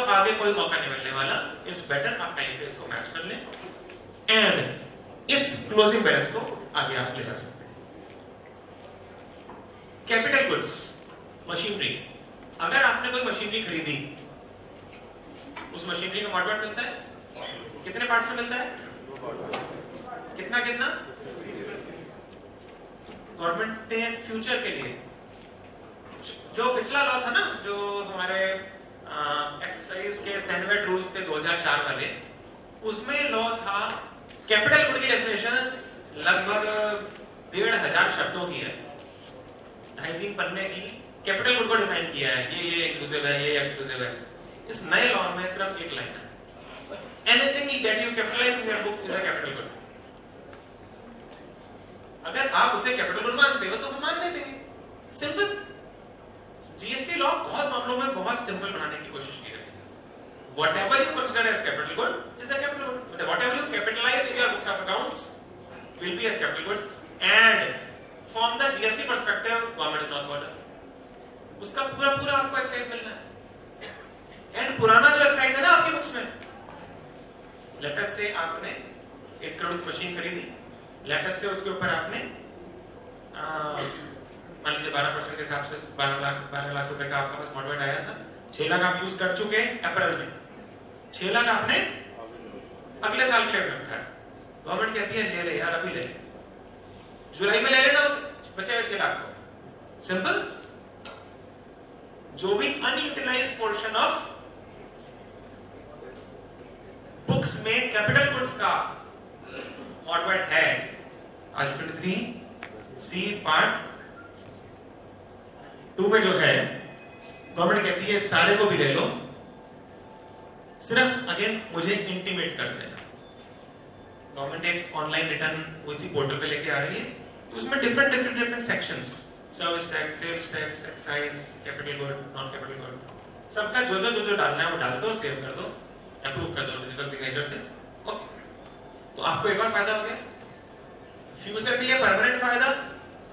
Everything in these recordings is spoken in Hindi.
अब आगे कोई मौका नहीं मिलने वाला, इट्स बेटर आप टाइम पे इसको मैच कर लें एंड इस क्लोजिंग बैलेंस को आगे आप ले जा सकते हैं। कैपिटल गुड्स, मशीनरी, अगर आपने कोई मशीनरी खरीदी, उस मशीनरी का मॉडल मिलता है, कितने पार्ट्स में मिलता है, कितना कितना, गवर्नमेंट ने फ्यूचर के लिए जो पिछला लॉ था ना, जो हमारे एक्साइज के सैंडवेट रूल्स थे 2004 वाले, उसमें लॉ था कैपिटल गुड की डेफिनेशन लगभग 1500 शब्दों की है, 2.5-3 पन्ने की कैपिटल गुड को डिफाइन किया है, ये इंक्लूसिव है, ये एक्सक्लूसिव है। इस नए लॉ में सिर्फ एक लाइन है, anything that you capitalise in your books is a capital good. अगर आप उसे कैपिटल गुड मानते हो तो हम मान लेते हैं, सिंपल। जीएसटी लॉ बहुत मामलों में बहुत सिंपल बनाने की कोशिश की गई है। Whatever you consider as capital good is a capital good, मतलब whatever you capitalise in your books of accounts will be as capital goods and from the GST perspective government is not border, उसका पूरा पूरा आपको एक्साइज मिलना है। एंड पुराना जो एक्साइज है ना आपकी बुक्स में, लेटेस्ट से आपने 1 करोड़ की मशीन खरीदी, लेटेस्ट से उसके ऊपर आपने मान लीजिए 12% के हिसाब से 12 लाख रुपए का आपका पास मॉडल आया था, 6 लाख आप यूज कर चुके हैं अप्रैल में, 6 लाख आपने अगले साल के लिए रखा है। गवर्नमेंट कहती है ले ले यार, अभी ले ले, जुलाई में ले लेना उस बचे हुए 6 लाख को, सिंपल। जो भी अनयूटिलाइज्ड पोर्शन ऑफ बुक्स में कैपिटल गुड्स का फॉरवर्ड है, आर्टिकल 3C पार्ट 2 में जो है, गवर्नमेंट कहती है सारे को भी ले लो, सिर्फ अगेन मुझे इंटीमेट कर देना। गवर्नमेंट एक ऑनलाइन रिटर्न उसी पोर्टल पे लेके आ रही है, तो उसमें different sections, service tax, sales tax, excise, capital good, non capital good, सबका जो डालना है वो डाल दो, सेव कर दो, अप्रूव कर दो डिजिटल सिग्नेचर से, ओके। तो आपको एक और फायदा हो गया, फ्यूचर के लिए परमानेंट फायदा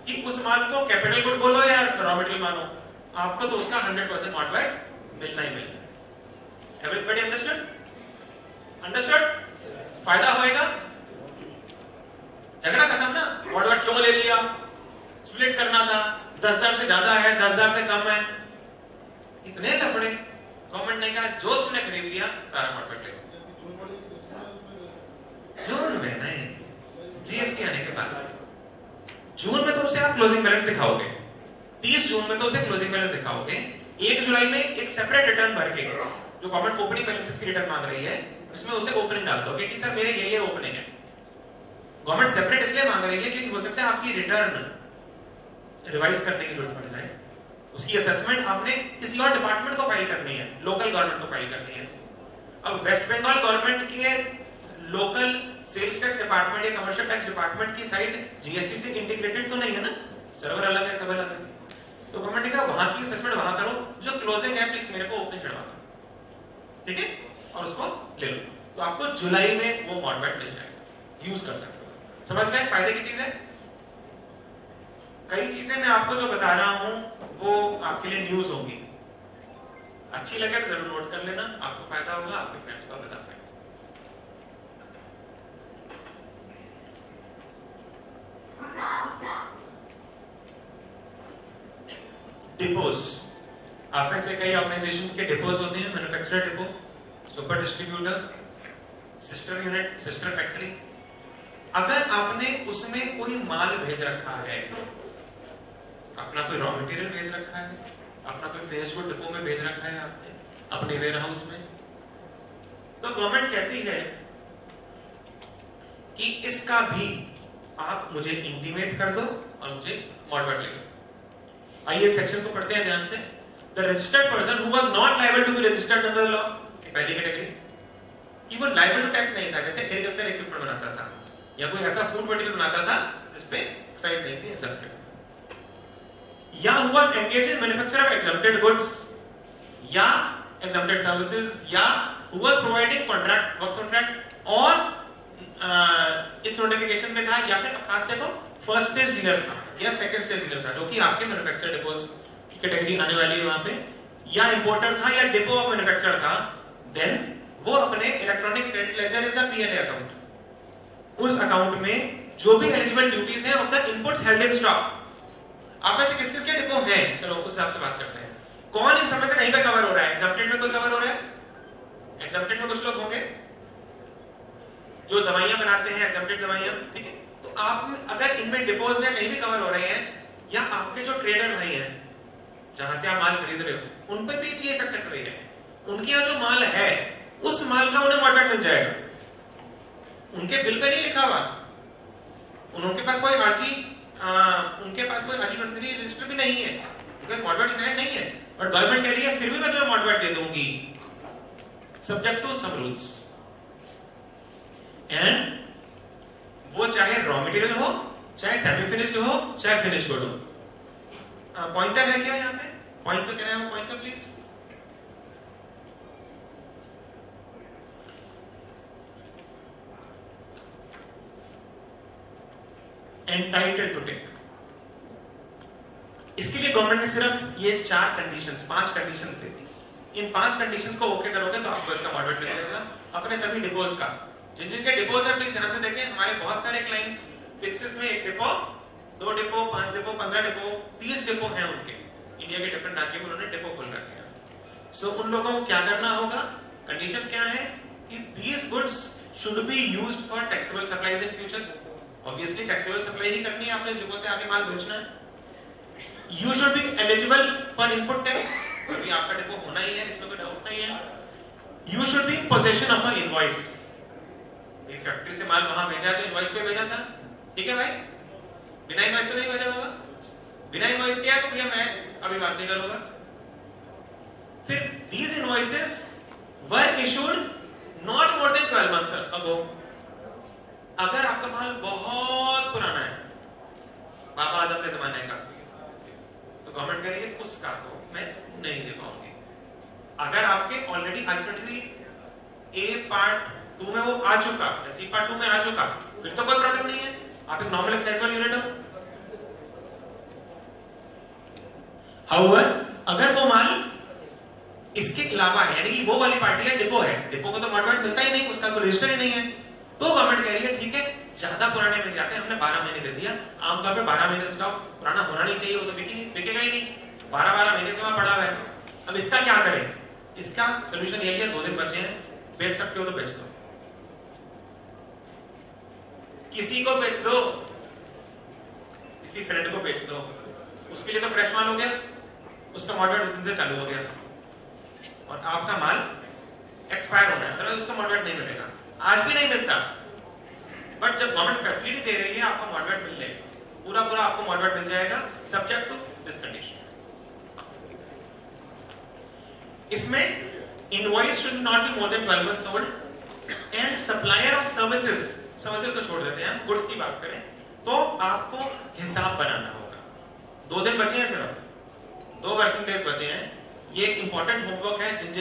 कि उस माल को कैपिटल गुड बोलो या रॉ मटेरियल मानो, आपको तो उसका 100% मॉडवेट मिलना ही मिलना है। Everybody understood? फायदा होएगा, झगड़ा खत्म ना, मॉडवेट क्यों ले लिया, स्प्लिट करना था, 10,000 से ज्यादा है, 10,000 से कम है, इतने लफड़े। गवर्नमेंट ने कहा जो तुमने खरीद लिया सारा मॉडवेट ले लो। जून में नहीं, जीएसटी आने के बाद जून में तो उसे आप क्लोजिंग बैलेंस दिखाओगे, 30 जून में तो उसे क्लोजिंग बैलेंस दिखाओगे, 1 जुलाई में एक सेपरेट रिटर्न भर के जो गवर्नमेंट ओपनिंग बैलेंसेस की रिटर्न मांग रही है, उसमें उसे ओपनिंग डाल दोगे कि सर मेरे ये ओपनिंग है। गवर्नमेंट सेपरेट इसलिए मांग रही है क्योंकि हो सकता है आपकी रिटर्न रिवाइज करने की जरूरत पड़ जाए, उसकी असेसमेंट आपने किसी और डिपार्टमेंट को फाइल करनी है, लोकल गवर्नमेंट को फाइल करनी है। अब वेस्ट बंगाल गवर्नमेंट के लोकल सेल्स टैक्स डिपार्टमेंट या कमर्शियल टैक्स डिपार्टमेंट की साइट जीएसटी से इंटीग्रेटेड तो नहीं है ना, सर्वर अलग है, सब अलग है। तो गवर्नमेंट ने कहा वहां की असेसमेंट वहां करो, जो क्लोजिंग है प्लीज मेरे को ओपनिंग चढ़वा दो, ठीक है, और उसको ले लो, तो आपको जुलाई में वो मॉडवेट मिल जाएगा, यूज कर सकते हो। समझ गए फायदे की चीज है। कई चीजें मैं आपको जो बता रहा हूं वो आपके लिए न्यूज होगी, अच्छी लगे तो जरूर नोट कर लेना, आपको फायदा होगा, आपके फ्रेंड्स को बता पाएंगे। डिपोज, आप में से कई ऑर्गेनाइजेशन के डिपोज होते हैं, manufacturer depot, super distributor, sister unit, sister factory. अगर आपने उसमें कोई माल भेज रखा है, अपना कोई रॉ मटेरियल भेज रखा है, अपना कोई फिनिश गुड डिपो में भेज रखा है आपने अपने वेयर हाउस में, तो गवर्नमेंट कहती है कि इसका भी आप मुझे इंटीमेट कर दो और मुझे मॉडवेट ले लो। आइए सेक्शन को पढ़ते हैं ध्यान से। The registered person who was not liable to be registered under the law, पहली कैटेगरी, कि वो लायबल टू टैक्स नहीं था, जैसे एग्रीकल्चर इक्विपमेंट बनाता था या कोई ऐसा फूड मटेरियल बनाता था जिस पे एक्साइज नहीं थी, एक्सेप्टेड, या who was engaged in manufacture of exempted goods या exempted services, या who was providing contract, work contract, और इस नोटिफिकेशन में था या फिर खास देखो फर्स्ट स्टेज डीलर था या सेकंड स्टेज डीलर था, जो कि आपके मैन्युफैक्चर डिपोज कैटेगरी आने वाली है वहां पे, या इंपोर्टर था या डिपो ऑफ मैन्युफैक्चर था, देन वो अपने electronic credit ledger is the PNA account, उस अकाउंट में जो भी एलिजिबल ड्यूटीज हैं of the inputs held in stock. आप में से किस किस के डिपो हैं, चलो उस हिसाब से बात करते हैं। कौन इन सब में से कहीं पे कवर हो रहा है? एग्जम्प्टेड में कोई कवर हो रहा है? एग्जम्प्टेड में कुछ लोग होंगे जो दवाइयां बनाते हैं, एग्जम्प्टेड दवाइयां, ठीक है। तो आप अगर इनमें डिपोज में कहीं भी कवर हो रहे हैं, या आपके जो ट्रेडर भाई हैं जहां से आप माल खरीद रहे हो उन पर भी ये इफेक्ट कर रही है, उनके यहाँ जो माल है उस माल का उन्हें मॉडरेट मिल जाएगा, उनके बिल पे नहीं लिखा हुआ, उनके पास कोई आरजी उनके पास कोई आरजी रजिस्टर भी नहीं है, क्योंकि मॉडरेट इनहेंड नहीं है, और गवर्नमेंट कह रही है फिर भी मैं तुम्हें मॉडरेट दे दूंगी subject to some rules. And वो चाहे रॉ मटेरियल हो, चाहे सेमी फिनिश्ड हो, चाहे फिनिश गुड हो। पॉइंटर है क्या यहाँ पे? पॉइंटर क्या है? Pointer please. Entitled to take, इसके लिए गवर्नमेंट ने सिर्फ ये 4 कंडीशंस, 5 कंडीशंस दी थी। इन 5 कंडीशंस को ओके करोगे तो आपको इसका मॉडरेट मिल जाएगा अपने सभी डिपोज का। जिन जिनके डिपोज है प्लीज ध्यान से देखें। हमारे बहुत सारे क्लाइंट्स फिक्सेस में 1 depot, 2 depot, 5 depot, 15 depot, 30 depot हैं उनके, इंडिया के डिफरेंट राज्यों में उन्होंने डिपो खोल रखे हैं। सो उन लोगों को क्या करना होगा? कंडीशंस क्या है कि these goods should be used for taxable supplies in future। Obviously taxable supply ही करनी है, आपने डिपो से आगे माल बेचना है। You should be eligible for input tax, अभी आपका डिपो होना ही है, इसमें कोई डाउट नहीं है। You should be in possession of an invoice, एक फैक्ट्री से माल वहां भेजा तो इनवॉइस पे भेजा था, ठीक है भाई, बिना इनवॉइस पे नहीं भेजा होगा। बिना इनवॉइस किया तो भैया मैं अभी बात नहीं करूंगा। फिर these invoices were issued not more than 12 months ago। अगर आपका माल बहुत पुराना है, बाबा आदम के जमाने का, तो गवर्नमेंट कह रही है उसका तो मैं नहीं दे पाऊंगी। अगर आपके ऑलरेडी अल्टरनेटली ए पार्ट 2 में वो आ चुका, सी पार्ट 2 में आ चुका, फिर तो कोई प्रॉब्लम नहीं है, आप एक नॉर्मल एक्साइजेबल यूनिट हो। हाउएवर अगर वो माल इसके अलावा है, यानी कि वो वाली पार्टी है, डिपो है, डिपो को तो मॉडरेट मिलता ही नहीं, उसका कोई रजिस्टर ही नहीं है, तो गवर्नमेंट कह रही है ठीक है ज्यादा पुराने मिल जाते हैं, हमने 12 महीने दे दिया। आमतौर पे 12 महीने स्टॉक पुराना होना नहीं चाहिए, वो तो बिकेगा ही नहीं, 12 महीने से वहां पड़ा हुआ है। अब इसका क्या करें? इसका सोल्यूशन यही है, 2 दिन बचे हैं, बेच सकते हो तो बेच दो, किसी को बेच दो, किसी फ्रेंड को बेच दो, उसके लिए तो फ्रेश माल हो गया, उसका मॉडरेट उस दिन से चालू हो गया, और आपका माल एक्सपायर होना है, अदरवाइज उसका मॉडरेट नहीं मिलेगा। आज भी नहीं मिलता, बट जब गवर्नमेंट फैसिलिटी दे रही है आपको मॉडरेट मिल जाएगा, पूरा आपको मॉडरेट मिल जाएगा सब्जेक्ट टू दिस कंडीशन। इसमें invoice should not be more than 12 months old and supplier of services को छोड़ देते हैं, गुड्स की बात करें तो आपको हिसाब बनाना होगा। 2 दिन बचे हैं, सिर्फ 2 वर्किंग डेज बचे हैं। ये एक इंपॉर्टेंट होमवर्क है जिन